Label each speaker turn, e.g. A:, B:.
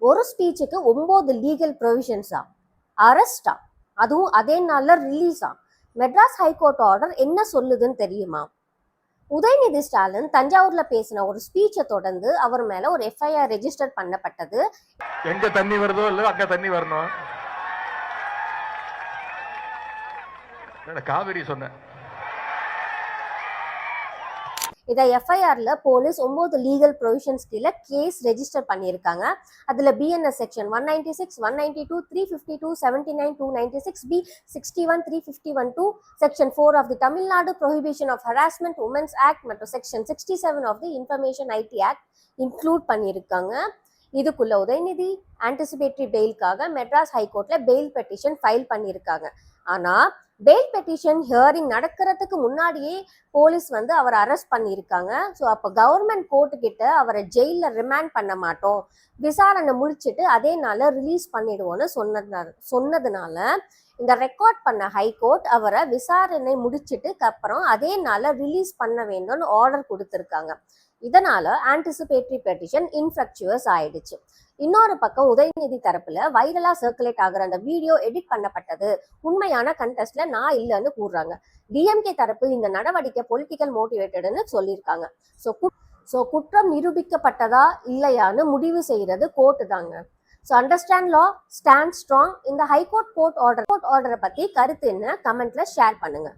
A: ஒரு ஸ்பீச்சுக்கு 9 லீகல் ப்ரொவிஷன்ஸா, அரெஸ்டா, அதுவும் அதே நாள்ல ரிலீஸா. மெட்ராஸ் ஹைகோர்ட் ஆர்டர் என்ன சொல்லுதுன்னு தெரியுமா? உதயநிதி ஸ்டாலின் தஞ்சாவூர்ல பேசின ஒரு ஸ்பீச்சை தொடர்ந்து அவர் மேல ஒரு எஃப்ஐஆர் ரெஜிஸ்டர் பண்ணப்பட்டது.
B: எங்க தண்ணி வருதோ இல்ல அங்க தண்ணி வரணும், காவிரி சொன்ன.
A: இதை எஃப்ஐஆர்ல போலீஸ் 9 லீகல் ப்ரொவிஷன்ஸ் கீழே கேஸ் ரெஜிஸ்டர் பண்ணியிருக்காங்க. அதுல BNS section 196, 192, 352, 79, 296, B 61, 351 2, section 4 of the Tamil Nadu prohibition of harassment women's act மற்றும் section 67 of the information IT act include பண்ணியிருக்காங்க. இதுக்குள்ள உதயநிதி ஆன்டிசிபேட்டரி பெயிலுக்காக மெட்ராஸ் ஹைகோர்ட்ல பெயில் பெட்டிஷன் ஃபைல் பண்ணியிருக்காங்க. ஆனா பெயில் பெட்டிஷன் ஹியரிங் நடக்கிறதுக்கு முன்னாடியே போலீஸ் அவரை அரெஸ்ட் பண்ணியிருக்காங்க. ஸோ அப்போ கவர்மெண்ட் கோர்ட்டு கிட்ட அவரை ஜெயிலில் ரிமாண்ட் பண்ண மாட்டோம், விசாரணை முடிச்சுட்டு அதே நாள் ரிலீஸ் பண்ணிடுவோன்னு சொன்னதுனால இந்த ரெக்கார்ட் பண்ண ஹைகோர்ட் அவரை விசாரணை முடிச்சுட்டு அப்புறம் அதே நாள் ரிலீஸ் பண்ண வேண்டும்னு ஆர்டர் கொடுத்துருக்காங்க. இதனால ஆன்டிசிபேட்டரி பெட்டிஷன் இன்ஃப்ரக்சுவஸ் ஆயிடுச்சு. இன்னொரு பக்கம் உதயநிதி தரப்புல வைரலா சர்க்குலேட் ஆகுற அந்த வீடியோ எடிட் பண்ணப்பட்டது உண்மையான கண்டெஸ்ட்ல நான் இல்லைன்னு கூறுறாங்க. டிஎம்கே தரப்பு இந்த நடவடிக்கை பொலிட்டிக்கல் மோட்டிவேட்டட்னு சொல்லியிருக்காங்க. ஸோ குற்றம் நிரூபிக்கப்பட்டதா இல்லையான்னு முடிவு செய்யறது கோர்ட்டு தாங்க. ஸோ அண்டர்ஸ்டாண்ட் லா, ஸ்டாண்ட் ஸ்ட்ராங். இந்த ஹைகோர்ட் கோர்ட் ஆர்டரை பத்தி கருத்து என்ன கமெண்ட்ல ஷேர் பண்ணுங்க.